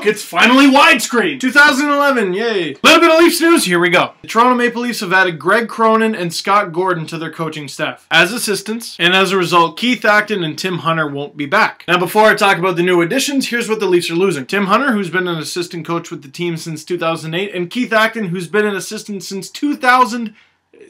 Look, it's finally widescreen! 2011, yay! Little bit of Leafs news, here we go. The Toronto Maple Leafs have added Greg Cronin and Scott Gordon to their coaching staff as assistants, and as a result, Keith Acton and Tim Hunter won't be back. Now, before I talk about the new additions, here's what the Leafs are losing. Tim Hunter, who's been an assistant coach with the team since 2008, and Keith Acton, who's been an assistant since 2000.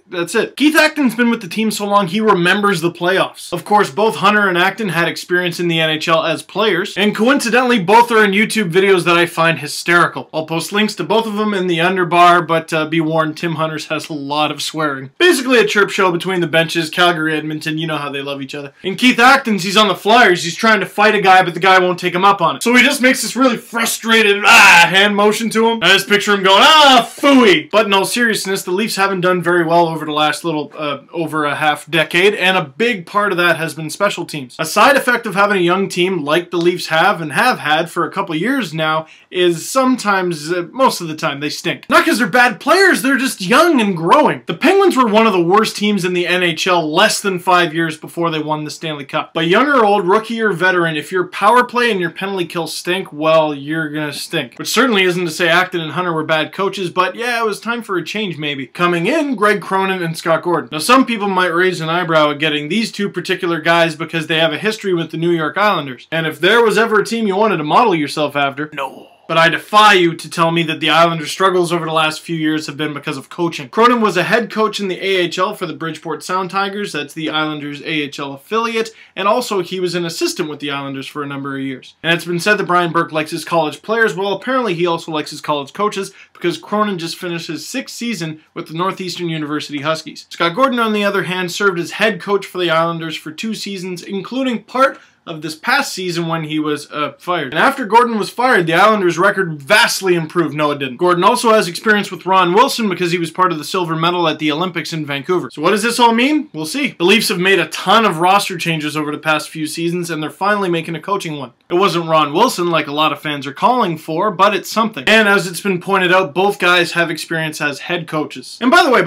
That's it. Keith Acton's been with the team so long he remembers the playoffs. Of course, both Hunter and Acton had experience in the NHL as players, and coincidentally, both are in YouTube videos that I find hysterical. I'll post links to both of them in the underbar, but be warned, Tim Hunter's has a lot of swearing. Basically a chirp show between the benches, Calgary, Edmonton, you know how they love each other. In Keith Acton's, he's on the Flyers, he's trying to fight a guy, but the guy won't take him up on it. So he just makes this really frustrated, hand motion to him. I just picture him going, phooey! But in all seriousness, the Leafs haven't done very well over the last over a half decade, and a big part of that has been special teams. A side effect of having a young team like the Leafs have and have had for a couple years now is sometimes, most of the time, they stink. Not because they're bad players, they're just young and growing. The Penguins were one of the worst teams in the NHL less than 5 years before they won the Stanley Cup. But young or old, rookie or veteran, if your power play and your penalty kill stink, well, you're gonna stink. Which certainly isn't to say Acton and Hunter were bad coaches, but yeah, it was time for a change maybe. Coming in, Greg Cronin and Scott Gordon. Now, some people might raise an eyebrow at getting these two particular guys because they have a history with the New York Islanders. And if there was ever a team you wanted to model yourself after, no. But I defy you to tell me that the Islanders' struggles over the last few years have been because of coaching. Cronin was a head coach in the AHL for the Bridgeport Sound Tigers, that's the Islanders' AHL affiliate, and also he was an assistant with the Islanders for a number of years. And it's been said that Brian Burke likes his college players. Well, apparently he also likes his college coaches because Cronin just finished his 6th season with the Northeastern University Huskies. Scott Gordon, on the other hand, served as head coach for the Islanders for 2 seasons, including part of this past season when he was fired. And after Gordon was fired, the Islanders' record vastly improved. No, it didn't. Gordon also has experience with Ron Wilson because he was part of the silver medal at the Olympics in Vancouver. So what does this all mean? We'll see. The Leafs have made a ton of roster changes over the past few seasons, and they're finally making a coaching one. It wasn't Ron Wilson like a lot of fans are calling for, but it's something. And as it's been pointed out, both guys have experience as head coaches. And by the way,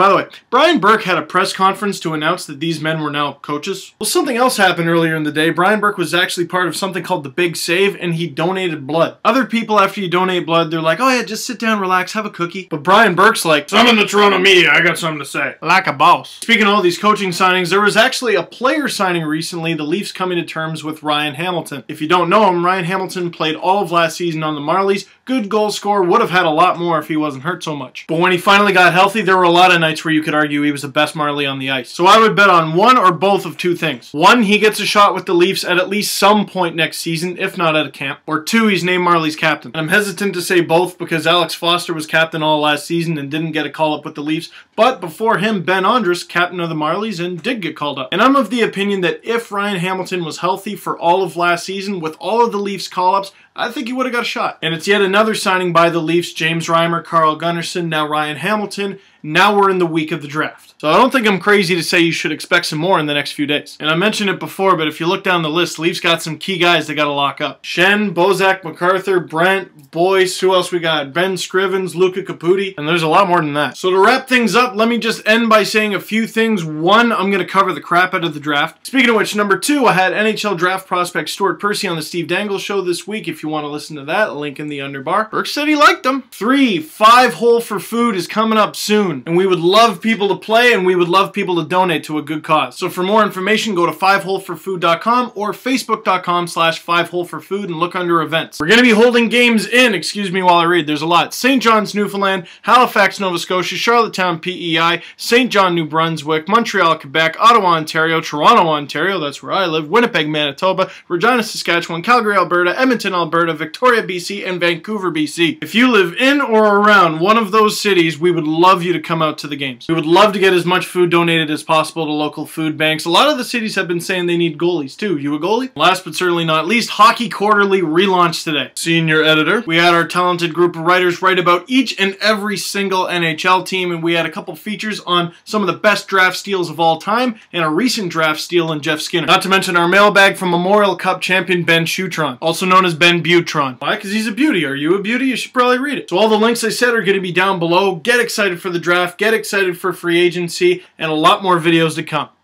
Brian Burke had a press conference to announce that these men were now coaches. Well, something else happened earlier in the day. Brian Burke was actually part of something called the Big Save, and he donated blood. Other people, after you donate blood, they're like, oh yeah, just sit down, relax, have a cookie. But Brian Burke's like, summon the Toronto media, I got something to say. Like a boss. Speaking of all these coaching signings, there was actually a player signing recently, the Leafs coming to terms with Ryan Hamilton. If you don't know him, Ryan Hamilton played all of last season on the Marlies, good goal scorer, would have had a lot more if he wasn't hurt so much. But when he finally got healthy, there were a lot of nights where you could argue he was the best Marley on the ice. So I would bet on one or both of 2 things. 1, he gets a shot with the Leafs at least some point next season, if not at a camp. Or 2, he's named Marley's captain. And I'm hesitant to say both because Alex Foster was captain all last season and didn't get a call-up with the Leafs. But before him, Ben Andrus, captain of the Marlies, and did get called up. And I'm of the opinion that if Ryan Hamilton was healthy for all of last season, with all of the Leafs call-ups, I think he would have got a shot. And it's yet another signing by the Leafs, James Reimer, Carl Gunnarsson, now Ryan Hamilton. Now we're in the week of the draft. So I don't think I'm crazy to say you should expect some more in the next few days. And I mentioned it before, but if you look down the list, Leafs got some key guys they got to lock up. Shen, Bozak, MacArthur, Brent, Boyce, who else we got? Ben Scrivens, Luca Caputi, and there's a lot more than that. So to wrap things up, let me just end by saying a few things. 1, I'm going to cover the crap out of the draft. Speaking of which, number 2, I had NHL draft prospect Stuart Percy on the Steve Dangle show this week. If you want to listen to that, link in the underbar. Burke said he liked them. 3, 5 hole for food is coming up soon, and we would love people to play, and we would love people to donate to a good cause. So for more information, go to 5holeforfood.com or facebook.com/5holeforfood and look under events. We're going to be holding games in, excuse me while I read, there's a lot. St. John's, Newfoundland, Halifax, Nova Scotia, Charlottetown, PEI, St. John, New Brunswick, Montreal, Quebec, Ottawa, Ontario, Toronto, Ontario, that's where I live, Winnipeg, Manitoba, Regina, Saskatchewan, Calgary, Alberta, Edmonton, Alberta, Victoria, BC, and Vancouver, BC. If you live in or around one of those cities, we would love you to come out to the games. We would love to get as much food donated as possible to local food banks. A lot of the cities have been saying they need goalies too. You a goalie? Last but certainly not least, Hockey Quarterly relaunched today. Senior editor. We had our talented group of writers write about each and every single NHL team, and we had a couple features on some of the best draft steals of all time and a recent draft steal in Jeff Skinner. Not to mention our mailbag from Memorial Cup champion Ben Shutron, also known as Ben Butron. Why? Because he's a beauty. Are you a beauty? You should probably read it. So all the links I said are going to be down below. Get excited for the draft, get excited for free agency, and a lot more videos to come.